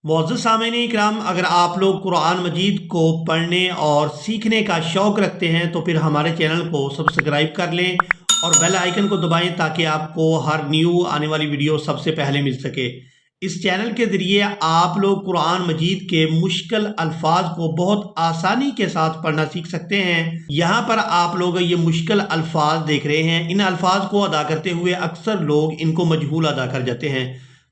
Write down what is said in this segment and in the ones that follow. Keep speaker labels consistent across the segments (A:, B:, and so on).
A: معزز سامعین اکرام، اگر آپ لوگ قرآن مجید کو پڑھنے اور سیکھنے کا شوق رکھتے ہیں تو پھر ہمارے چینل کو سبسکرائب کر لیں اور بیل آئیکن کو دبائیں تاکہ آپ کو ہر نیو آنے والی ویڈیو سب سے پہلے مل سکے۔ اس چینل کے ذریعے آپ لوگ قرآن مجید کے مشکل الفاظ کو بہت آسانی کے ساتھ پڑھنا سیکھ سکتے ہیں۔ یہاں پر آپ لوگ یہ مشکل الفاظ دیکھ رہے ہیں، ان الفاظ کو ادا کرتے ہوئے اکثر لوگ ان کو مجہول ادا کر جاتے ہیں۔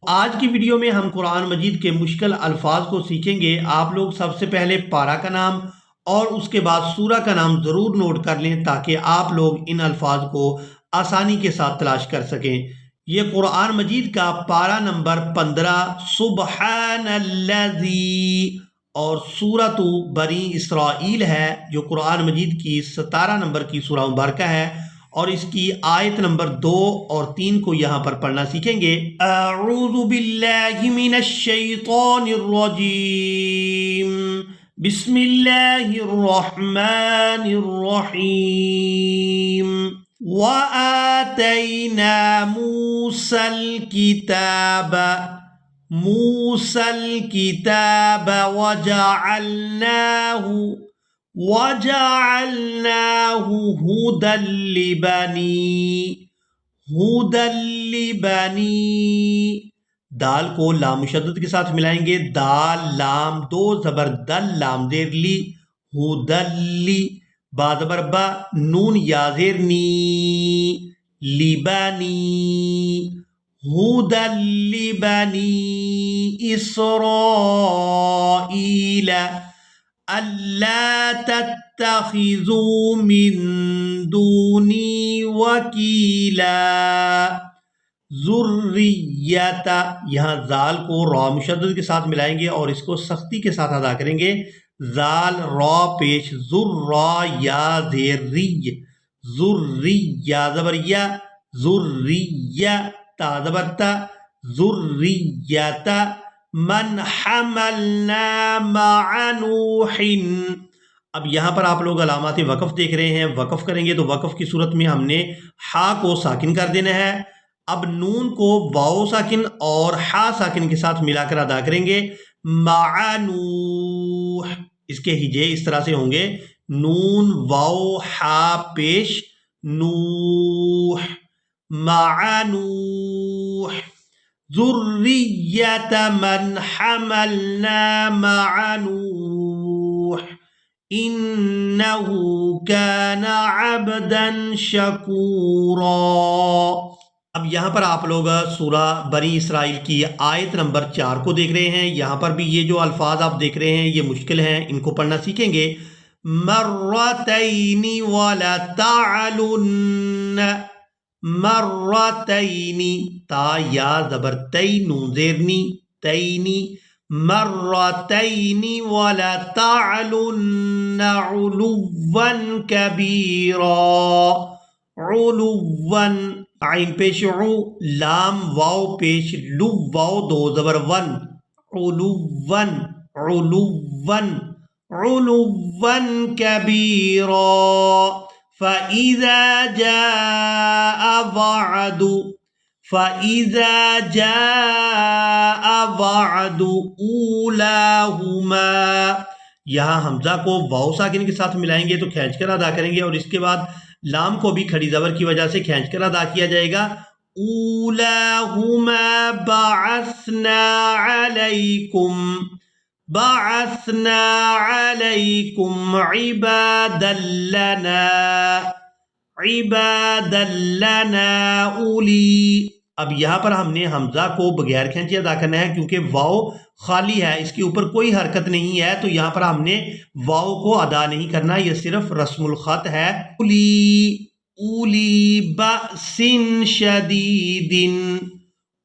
A: آج کی ویڈیو میں ہم قرآن مجید کے مشکل الفاظ کو سیکھیں گے۔ آپ لوگ سب سے پہلے پارہ کا نام اور اس کے بعد سورہ کا نام ضرور نوٹ کر لیں تاکہ آپ لوگ ان الفاظ کو آسانی کے ساتھ تلاش کر سکیں۔ یہ قرآن مجید کا پارہ نمبر 15 سبحان الذی اور سورۃ بنی اسرائیل ہے، جو قرآن مجید کی 17 نمبر کی سورہ مبارکہ ہے، اور اس کی آیت نمبر 2 اور 3 کو یہاں پر پڑھنا سیکھیں گے۔ اعوذ باللہ من الشیطان الرجیم، بسم اللہ الرحمن الرحیم۔ وآتینا موسیٰ الکتاب وجعلناه هدى لبنی، دال کو لام مشدد کے ساتھ ملائیں گے، دال لام دو زبر دل لام زیر لی، ہدلی با زبر با نون یا زیر نی، لبنی، ہدى لبنی اسرائیل اللہ تتخذوا من دونی وکیلا، ذریت، یہاں زال کو را مشدد کے ساتھ ملائیں گے اور اس کو سختی کے ساتھ ادا کریں گے، زال را پیش ذرا یا زیر ری، ذریہ زبر یا، ذریہ تا زبر تا، ذریت، من حملنا مع نوح۔ اب یہاں پر آپ لوگ علامات وقف دیکھ رہے ہیں، وقف کریں گے تو وقف کی صورت میں ہم نے ہا کو ساکن کر دینا ہے۔ اب نون کو واو ساکن اور ہا ساکن کے ساتھ ملا کر ادا کریں گے، مع نوح، اس کے ہجے اس طرح سے ہوں گے، نون واو ہا پیش نوح، مع نوح، ذریت من حملنا مع نوح انہ کان عبدا شکورا۔ اب یہاں پر آپ لوگ سورہ بنی اسرائیل کی آیت نمبر 4 کو دیکھ رہے ہیں۔ یہاں پر بھی یہ جو الفاظ آپ دیکھ رہے ہیں یہ مشکل ہیں، ان کو پڑھنا سیکھیں گے۔ مرتین ولتعلن، مرتین تا یا زبر تی نون زیرنی، تینی، مرتین ولتعلن علوا کبیرا، علوا عین پیش عو، لام واو پیش لو، واو دو زبر ون، علوا، علوا، علوا کبیرا، فَإِذَا جَاءَ وَعْدُ أُولَاهُمَا، یہاں حمزہ کو واو ساکن کے ساتھ ملائیں گے تو کھینچ کر ادا کریں گے، اور اس کے بعد لام کو بھی کھڑی زبر کی وجہ سے کھینچ کر ادا کیا جائے گا۔ أُولَاهُمَا بَعَثْنَا عَلَيْكُمْ عِبَادًا لَنَا أُولِي۔ اب یہاں پر ہم نے حمزہ کو بغیر کھینچے ادا کرنا ہے کیونکہ واو خالی ہے، اس کے اوپر کوئی حرکت نہیں ہے، تو یہاں پر ہم نے واو کو ادا نہیں کرنا، یہ صرف رسم الخط ہے۔ اولی بأس شدید،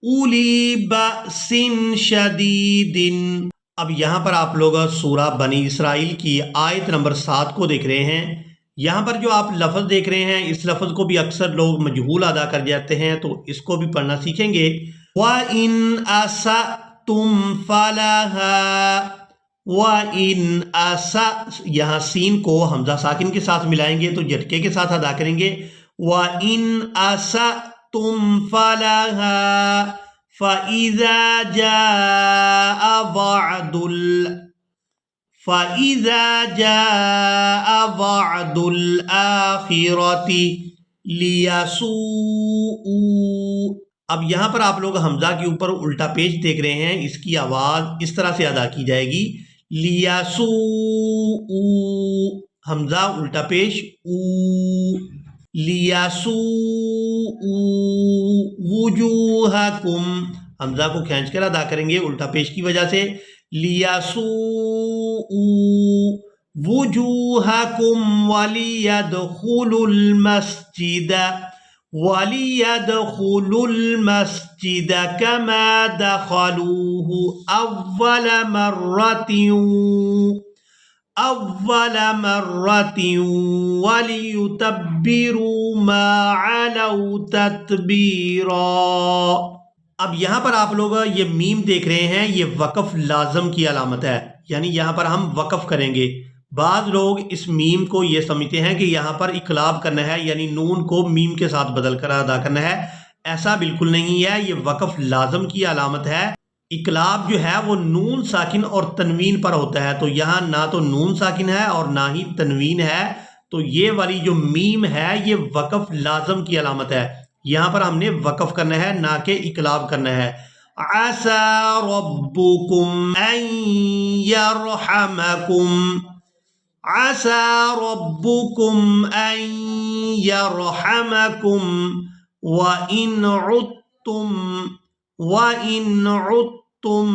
A: اولی بأس شدید۔ اب یہاں پر آپ لوگ سورہ بنی اسرائیل کی آیت نمبر 7 کو دیکھ رہے ہیں۔ یہاں پر جو آپ لفظ دیکھ رہے ہیں اس لفظ کو بھی اکثر لوگ مجہول ادا کر جاتے ہیں، تو اس کو بھی پڑھنا سیکھیں گے۔ وَإِنْ أَسَأْتُمْ فَلَهَا، وَإِنْ یہاں سین کو حمزہ ساکن کے ساتھ ملائیں گے تو جھٹکے کے ساتھ ادا کریں گے، وَإِنْ أَسَأْتُمْ فَلَهَا فَإِذَا جَاءَ وَعْدُ الْآخِرَةِ لِيَسُوءُوا۔ اب یہاں پر آپ لوگ حمزہ کے اوپر الٹا پیش دیکھ رہے ہیں، اس کی آواز اس طرح سے ادا کی جائے گی، لِيَسُوءُوا، حمزہ الٹا پیش او، لِيَسُوءُوا وُجُوهَكُمْ، حمزہ کو کھینچ کر ادا کریں گے الٹا پیش کی وجہ سے، لِيَسُوءُوا وُجُوهَكُمْ وَلِيَدْخُلُوا الْمَسْجِدَ كَمَا دَخَلُوهُ أَوَّلَ مَرَّةٍ وَلِيُتَبِّرُوا مَا عَلَوْا تَتْبِيرًا۔ اب یہاں پر آپ لوگ یہ میم دیکھ رہے ہیں، یہ وقف لازم کی علامت ہے، یعنی یہاں پر ہم وقف کریں گے۔ بعض لوگ اس میم کو یہ سمجھتے ہیں کہ یہاں پر اقلاب کرنا ہے، یعنی نون کو میم کے ساتھ بدل کر ادا کرنا ہے، ایسا بالکل نہیں ہے، یہ وقف لازم کی علامت ہے۔ اقلاب جو ہے وہ نون ساکن اور تنوین پر ہوتا ہے، تو یہاں نہ تو نون ساکن ہے اور نہ ہی تنوین ہے، تو یہ والی جو میم ہے یہ وقف لازم کی علامت ہے، یہاں پر ہم نے وقف کرنا ہے نہ کہ اقلاب کرنا ہے۔ عَسَى رَبُّكُمْ أَن يَرْحَمَكُمْ، عَسَى رَبُّكُمْ أَن يَرْحَمَكُمْ وَإِنْ عُدْتُمْ،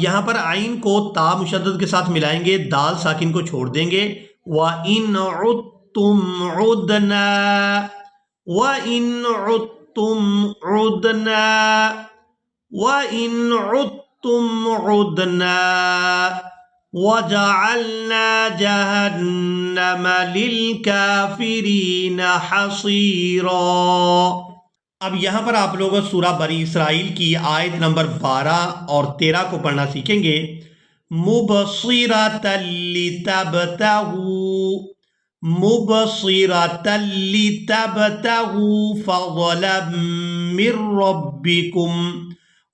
A: یہاں پر عین کو تا مشدد کے ساتھ ملائیں گے، دال ساکن کو چھوڑ دیں گے، وَإِنْ عُدْتُمْ عُدْنَا وَجَعَلْنَا جَهَنَّمَ لِلْكَافِرِينَ حَصِيرًا۔ اب یہاں پر آپ لوگ سورہ بنی اسرائیل کی آیت نمبر 12 اور 13 کو پڑھنا سیکھیں گے۔ مُبْصِرَةً لِتَبْتَغُوا فَضْلًا مِّن رَّبِّكُمْ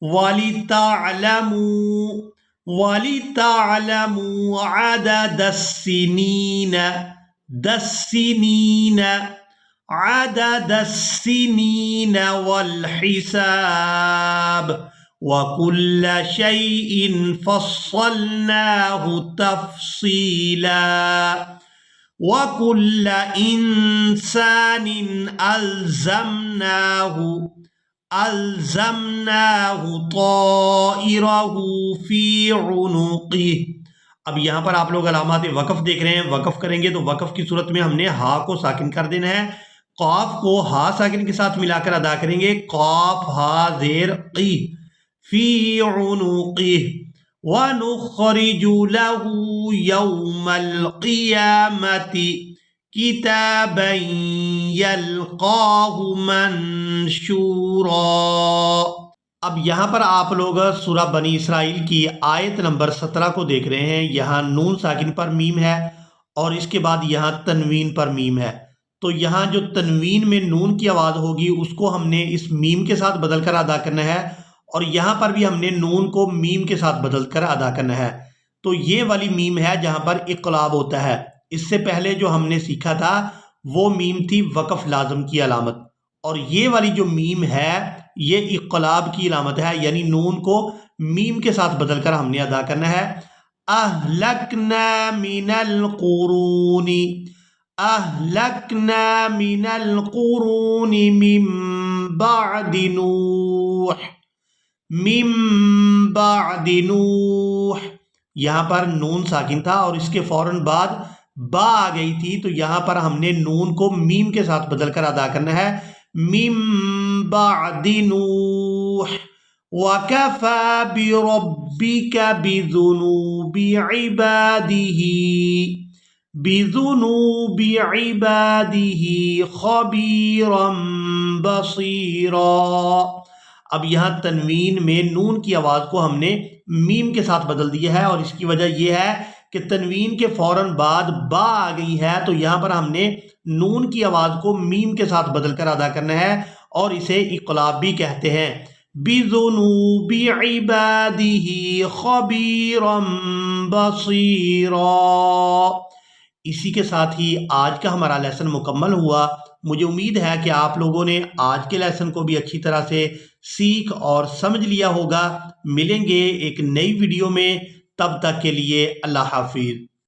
A: وَلِتَعْلَمُوا عَدَدَ السِّنِينَ وَالْحِسَابَ وَكُلَّ شَيْءٍ فَصَّلْنَاهُ تَفْصِيلًا وَكُلَّ إِنسَانٍ أَلْزَمْنَاهُ طَائِرَهُ فِي عُنُقِهِ۔ اب یہاں پر آپ لوگ علامات وقف دیکھ رہے ہیں، وقف کریں گے تو وقف کی صورت میں ہم نے ہا کو ساکن کر دینا ہے، قاف کو ہا ساکن کے ساتھ ملا کر ادا کریں گے، قاف ہا زیر قی، فی عنقہ، وَنُخْرِجُ لَهُ يَوْمَ الْقِيَامَةِ كِتَابًا يَلْقَاهُ مَنشُورًا۔ اب یہاں پر آپ لوگ سورہ بنی اسرائیل کی آیت نمبر 17 کو دیکھ رہے ہیں، یہاں نون ساکن پر میم ہے اور اس کے بعد یہاں تنوین پر میم ہے، تو یہاں جو تنوین میں نون کی آواز ہوگی اس کو ہم نے اس میم کے ساتھ بدل کر ادا کرنا ہے، اور یہاں پر بھی ہم نے نون کو میم کے ساتھ بدل کر ادا کرنا ہے، تو یہ والی میم ہے جہاں پر اقلاب ہوتا ہے۔ اس سے پہلے جو ہم نے سیکھا تھا وہ میم تھی وقف لازم کی علامت، اور یہ والی جو میم ہے یہ اقلاب کی علامت ہے، یعنی نون کو میم کے ساتھ بدل کر ہم نے ادا کرنا ہے۔ اہلکنا من القرون من بعد نوح، یہاں پر نون ساکن تھا اور اس کے فوراً بعد با آ گئی تھی، تو یہاں پر ہم نے نون کو میم کے ساتھ بدل کر ادا کرنا ہے، من بعد نوح، وَكَفَى بِرَبِّكَ بِذُنُوبِ عِبَادِهِ خَبِيرًا بَصِيرًا۔ اب یہاں تنوین میں نون کی آواز کو ہم نے میم کے ساتھ بدل دیا ہے، اور اس کی وجہ یہ ہے کہ تنوین کے فوراً بعد با آ گئی ہے، تو یہاں پر ہم نے نون کی آواز کو میم کے ساتھ بدل کر ادا کرنا ہے، اور اسے اقلاب بھی کہتے ہیں۔ بِذُنُوبِ عِبَادِهِ خَبِيرًا بَصِيرًا۔ اسی کے ساتھ ہی آج کا ہمارا لیسن مکمل ہوا۔ مجھے امید ہے کہ آپ لوگوں نے آج کے لیسن کو بھی اچھی طرح سے سیکھ اور سمجھ لیا ہوگا۔ ملیں گے ایک نئی ویڈیو میں، تب تک کے لیے اللہ حافظ۔